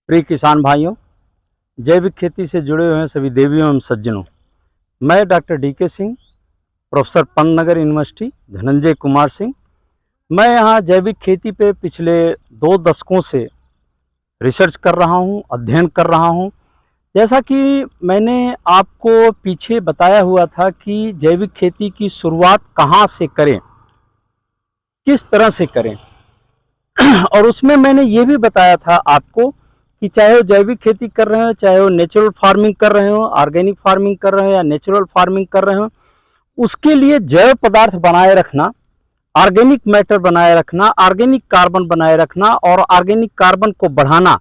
प्रिय किसान भाइयों, जैविक खेती से जुड़े हुए सभी देवियों एवं सज्जनों, मैं doctor DK Singh, professor Pantnagar university, Dhananjay Kumar Singh. मैं यहाँ जैविक खेती पे पिछले 2 दशकों से रिसर्च कर रहा हूँ, अध्ययन कर रहा हूँ। जैसा कि मैंने आपको पीछे बताया हुआ था कि जैविक खेती की शुरुआत कहाँ से करें, किस तरह से करें और उसमें मैंने ये भी बताया था आपको कि चाहे वो जैविक खेती कर रहे हो, चाहे वो नेचुरल फार्मिंग कर रहे हो, ऑर्गेनिक फार्मिंग कर रहे हो या नेचुरल फार्मिंग कर रहे हो, उसके लिए जैव पदार्थ बनाए रखना, ऑर्गेनिक मैटर बनाए रखना, ऑर्गेनिक कार्बन बनाए रखना और ऑर्गेनिक कार्बन को बढ़ाना,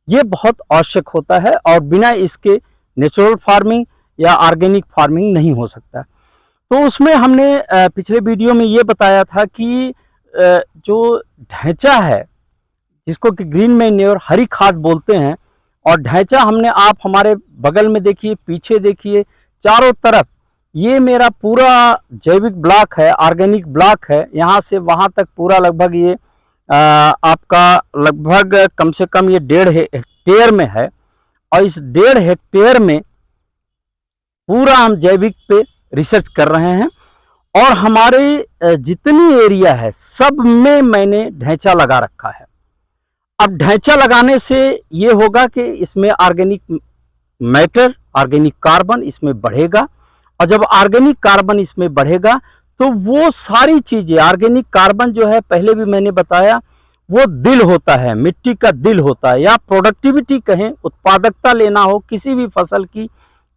ये बहुत आवश्यक होता है और बिना इसके नेचुरल फार्मिंग या ऑर्गेनिक फार्मिंग नहीं हो सकता। तो उसमें हमने पिछले वीडियो में ये बताया था कि जो ढैंचा है, जिसको कि ग्रीन मैन्योर, हरी खाद बोलते हैं, और ढैंचा हमने आप हमारे बगल में देखिए, पीछे देखिए, चारों तरफ ये मेरा पूरा जैविक ब्लॉक है, ऑर्गेनिक ब्लॉक है। यहाँ से वहाँ तक पूरा लगभग ये आपका लगभग कम से कम ये 1.5 हेक्टेयर में है और इस 1.5 हेक्टेयर में पूरा हम जैविक पे रिसर्च कर रहे हैं और हमारे जितनी एरिया है सब में मैंने ढैंचा लगा रखा है। अब ढैंचा लगाने से ये होगा कि इसमें ऑर्गेनिक मैटर, ऑर्गेनिक कार्बन इसमें बढ़ेगा और जब ऑर्गेनिक कार्बन इसमें बढ़ेगा तो वो सारी चीजें, ऑर्गेनिक कार्बन जो है पहले भी मैंने बताया, वो दिल होता है, मिट्टी का दिल होता है, या प्रोडक्टिविटी कहें, उत्पादकता लेना हो किसी भी फसल की,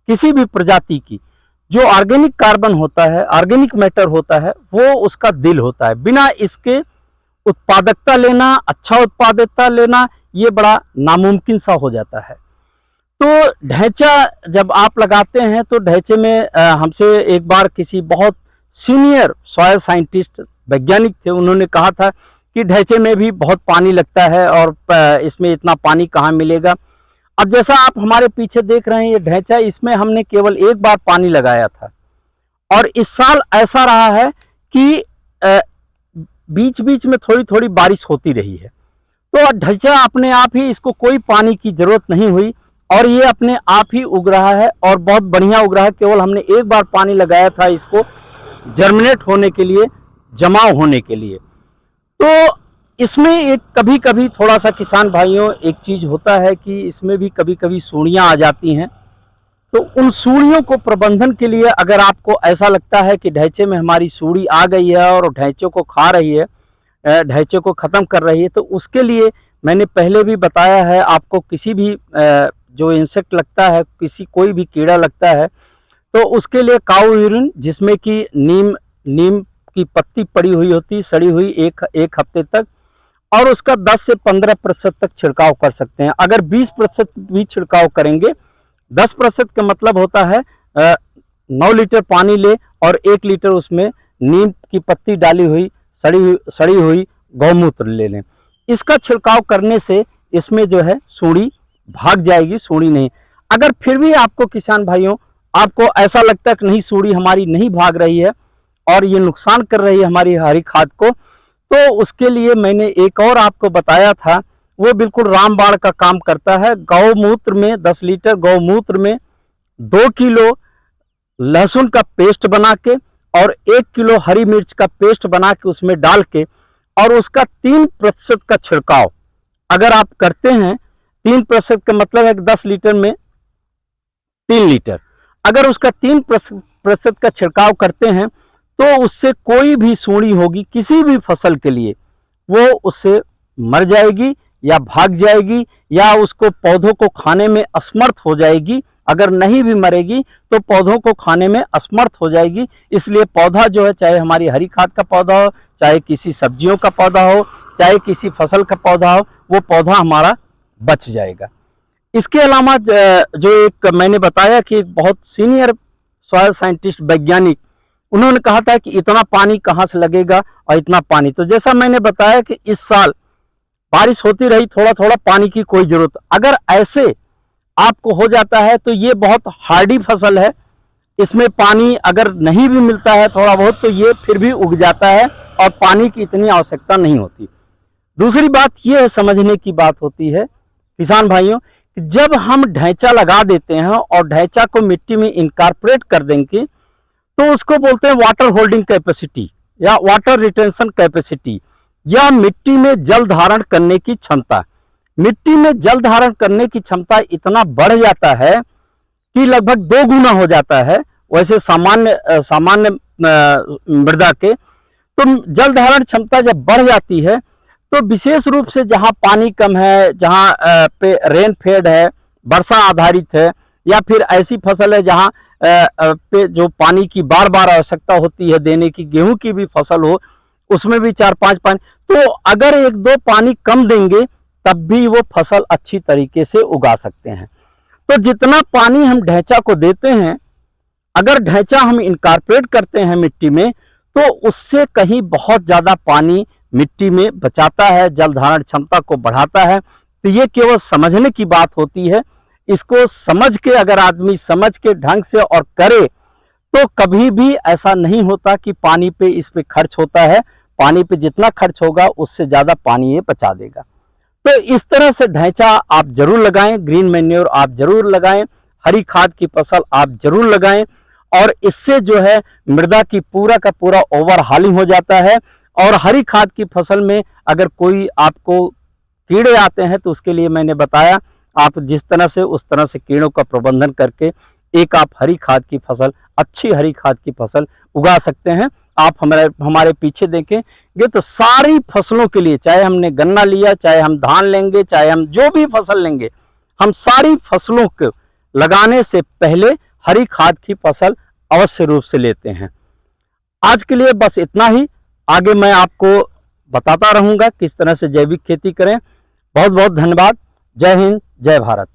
किसी भी प्रजाति की, जो ऑर्गेनिक कार्बन होता है, ऑर्गेनिक मैटर होता है, वो उसका दिल होता है। बिना इसके उत्पादकता लेना, अच्छा उत्पादकता लेना, ये बड़ा नामुमकिन सा हो जाता है। तो ढैंचा जब आप लगाते हैं तो ढैंचे में हमसे एक बार किसी बहुत सीनियर सॉइल साइंटिस्ट, वैज्ञानिक थे, उन्होंने कहा था कि ढैंचे में भी बहुत पानी लगता है और इसमें इतना पानी कहाँ मिलेगा। अब जैसा आप हमारे पीछे देख रहे हैं ये ढैंचा, इसमें हमने केवल एक बार पानी लगाया था और इस साल ऐसा रहा है कि बीच बीच में थोड़ी थोड़ी बारिश होती रही है, तो ढैंचा अपने आप ही, इसको कोई पानी की जरूरत नहीं हुई और ये अपने आप ही उग रहा है और बहुत बढ़िया उग रहा है। केवल हमने एक बार पानी लगाया था इसको जर्मिनेट होने के लिए, जमाव होने के लिए। तो इसमें एक कभी कभी थोड़ा सा किसान भाइयों एक चीज होता है कि इसमें भी कभी कभी सूड़ियां आ जाती हैं। तो उन सूड़ियों को प्रबंधन के लिए अगर आपको ऐसा लगता है कि ढैंचे में हमारी सूड़ी आ गई है और ढैंचे को खा रही है, ढैंचे को खत्म कर रही है, तो उसके लिए मैंने पहले भी बताया है आपको, किसी भी जो इंसेक्ट लगता है, कोई भी कीड़ा लगता है, तो उसके लिए काऊ यूरिन, जिसमें कि नीम की पत्ती पड़ी हुई होती, सड़ी हुई, एक हफ्ते तक, और उसका 10 से 15% तक छिड़काव कर सकते हैं। अगर 20% भी छिड़काव करेंगे, 10% का मतलब होता है 9 लीटर पानी ले और 1 लीटर उसमें नीम की पत्ती डाली हुई, सड़ी हुई गौमूत्र ले लें। इसका छिड़काव करने से इसमें जो है सूड़ी भाग जाएगी, सूड़ी नहीं। अगर फिर भी आपको किसान भाइयों, आपको ऐसा लगता है कि नहीं, सूड़ी हमारी नहीं भाग रही है और ये नुकसान कर रही है हमारी हरी खाद को, तो उसके लिए मैंने एक और आपको बताया था, वो बिल्कुल रामबाण का काम करता है। गौमूत्र में 10 लीटर गौमूत्र में 2 किलो लहसुन का पेस्ट बना के और 1 किलो हरी मिर्च का पेस्ट बना के उसमें डाल के और उसका 3% का छिड़काव अगर आप करते हैं, 3% का मतलब है कि 10 लीटर में 3 लीटर, अगर उसका 3% का छिड़काव करते हैं तो उससे कोई भी सूड़ी होगी किसी भी फसल के लिए, वो उससे मर जाएगी या भाग जाएगी या उसको पौधों को खाने में असमर्थ हो जाएगी। अगर नहीं भी मरेगी तो पौधों को खाने में असमर्थ हो जाएगी। इसलिए पौधा जो है, चाहे हमारी हरी खाद का पौधा हो, चाहे किसी सब्जियों का पौधा हो, चाहे किसी फसल का पौधा हो, वो पौधा हमारा बच जाएगा। इसके अलावा जो एक मैंने बताया कि एक बहुत सीनियर सॉइल साइंटिस्ट, वैज्ञानिक, उन्होंने कहा था कि इतना पानी कहाँ से लगेगा और इतना पानी, तो जैसा मैंने बताया कि इस साल बारिश होती रही, थोड़ा थोड़ा पानी की कोई जरूरत, अगर ऐसे आपको हो जाता है तो ये बहुत हार्डी फसल है, इसमें पानी अगर नहीं भी मिलता है थोड़ा बहुत तो ये फिर भी उग जाता है और पानी की इतनी आवश्यकता नहीं होती। दूसरी बात ये समझने की बात होती है किसान भाइयों, कि जब हम ढैंचा लगा देते हैं और ढैंचा को मिट्टी में इनकॉर्पोरेट कर देंगे तो उसको बोलते हैं वाटर होल्डिंग कैपेसिटी या वाटर रिटेंशन कैपेसिटी, या मिट्टी में जल धारण करने की क्षमता। मिट्टी में जल धारण करने की क्षमता इतना बढ़ जाता है कि लगभग 2 गुना हो जाता है वैसे सामान्य मृदा के। तो जल धारण क्षमता जब बढ़ जाती है तो विशेष रूप से जहां पानी कम है, जहां पे रेन फेड है, वर्षा आधारित है, या फिर ऐसी फसल है जहां पे जो पानी की बार बार आवश्यकता होती है देने की, गेहूं की भी फसल हो उसमें भी 4-5 पानी, तो अगर 1-2 पानी कम देंगे तब भी वो फसल अच्छी तरीके से उगा सकते हैं। तो जितना पानी हम ढैंचा को देते हैं, अगर ढैंचा हम इनकॉर्पोरेट करते हैं मिट्टी में, तो उससे कहीं बहुत ज्यादा पानी मिट्टी में बचाता है, जल धारण क्षमता को बढ़ाता है। तो ये केवल समझने की बात होती है। इसको समझ के अगर आदमी समझ के ढंग से और करे तो कभी भी ऐसा नहीं होता कि पानी पे इस पे खर्च होता है। पानी पे जितना खर्च होगा उससे ज्यादा पानी ये बचा देगा। तो इस तरह से ढैंचा आप जरूर लगाएं, ग्रीन मैन्योर आप जरूर लगाएं, हरी खाद की फसल आप जरूर लगाएं, और इससे जो है मृदा की पूरा का पूरा ओवरहालिंग हो जाता है। और हरी खाद की फसल में अगर कोई आपको कीड़े आते हैं तो उसके लिए मैंने बताया, आप जिस तरह से उस तरह से कीड़ों का प्रबंधन करके एक आप हरी खाद की फसल, अच्छी हरी खाद की फसल उगा सकते हैं। आप हमारे पीछे देखेंगे तो सारी फसलों के लिए, चाहे हमने गन्ना लिया, चाहे हम धान लेंगे, चाहे हम जो भी फसल लेंगे, हम सारी फसलों को लगाने से पहले हरी खाद की फसल अवश्य रूप से लेते हैं। आज के लिए बस इतना ही। आगे मैं आपको बताता रहूंगा किस तरह से जैविक खेती करें। बहुत बहुत धन्यवाद। जय हिंद, जय भारत।